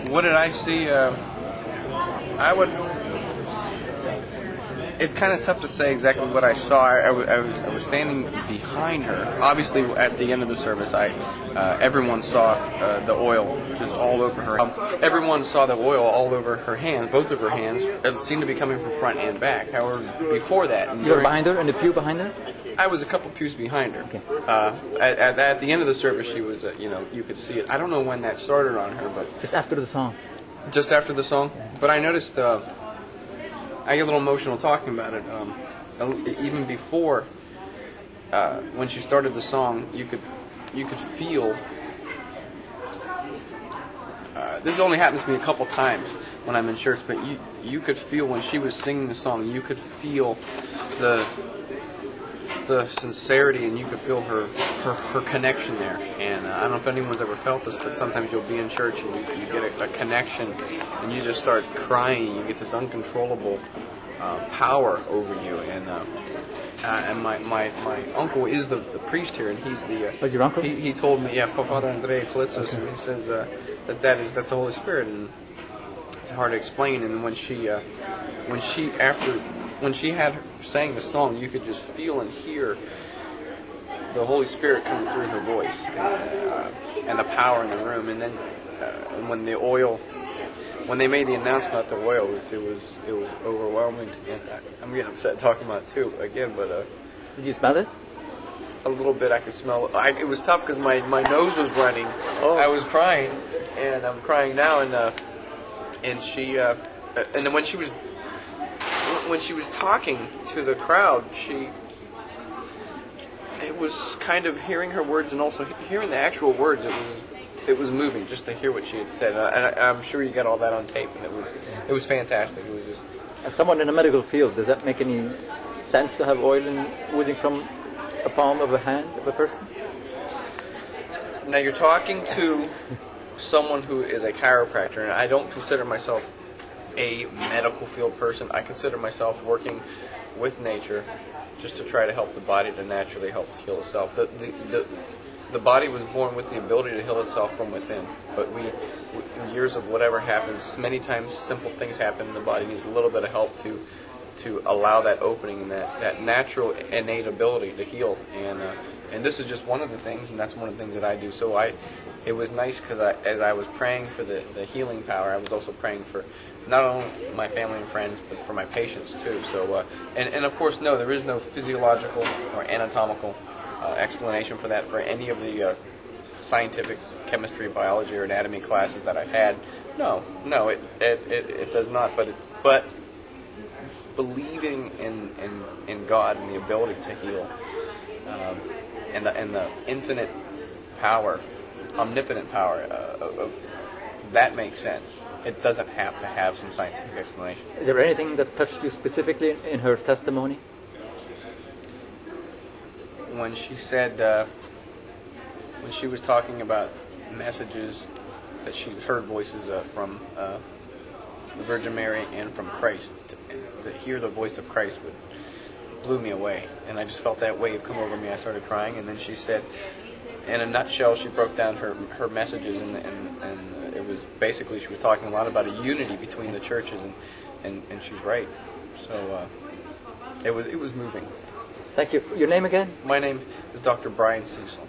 What did I see? I would. It's kind of tough to say exactly what I saw. I was standing behind her. Obviously, at the end of the service, everyone saw the oil just all over her. Everyone saw the oil all over her hands, both of her hands. It seemed to be coming from front and back. However, before that, you were behind her, in the pew behind her. I was a couple pews behind her. Okay. At the end of the service, she was, you could see it. I don't know when that started on her, but just after the song. Just after the song, but I noticed. I get a little emotional talking about it. Even before, when she started the song, you could feel. This only happens to me a couple times when I'm in church, but you could feel when she was singing the song. You could feel the sincerity, and you could feel her connection there. And I don't know if anyone's ever felt this, but sometimes you'll be in church and you get a connection, and you just start crying. You get this uncontrollable power over you. And my uncle is the priest here, and he's the. Was your uncle? He told me, Father Andrei Klitzos, and he says that's the Holy Spirit, and it's hard to explain. And when she had sang the song, you could just feel and hear the Holy Spirit coming through her voice, and the power in the room. And then when they made the announcement about the oil, it was overwhelming. And I'm getting upset talking about it too again, but did you smell it? A little bit. I could smell it. It was tough because my nose was running. Oh. I was crying, and I'm crying now. And she and then when she was talking to the crowd, it was kind of hearing her words and also hearing the actual words. It was moving just to hear what she had said, and I'm sure you got all that on tape, and it was fantastic. It was just. As someone in the medical field, does that make any sense to have oil oozing from a palm of a hand of a person? Now you're talking to someone who is a chiropractor, and I don't consider myself a medical field person. I consider myself working with nature just to try to help the body to naturally help heal itself. The body was born with the ability to heal itself from within, but through years of whatever happens, many times simple things happen, and the body needs a little bit of help to allow that opening and that natural innate ability to heal. And this is just one of the things, and that's one of the things that I do. So it was nice because as I was praying for the healing power, I was also praying for not only my family and friends, but for my patients too. So and of course, no, there is no physiological or anatomical explanation for that for any of the scientific chemistry, biology, or anatomy classes that I've had. No, it does not. But believing in God and the ability to heal, and the infinite power, omnipotent power of that makes sense. It doesn't have to have some scientific explanation. Is there anything that touched you specifically in her testimony? When she said, when she was talking about messages that she's heard voices from the Virgin Mary and from Christ, to hear the voice of Christ blew me away, and I just felt that wave come over me. I started crying, and then she said, in a nutshell, she broke down her messages, and it was basically she was talking a lot about a unity between the churches, and she's right. So it was moving. Thank you. Your name again? My name is Dr. Brian Cecil.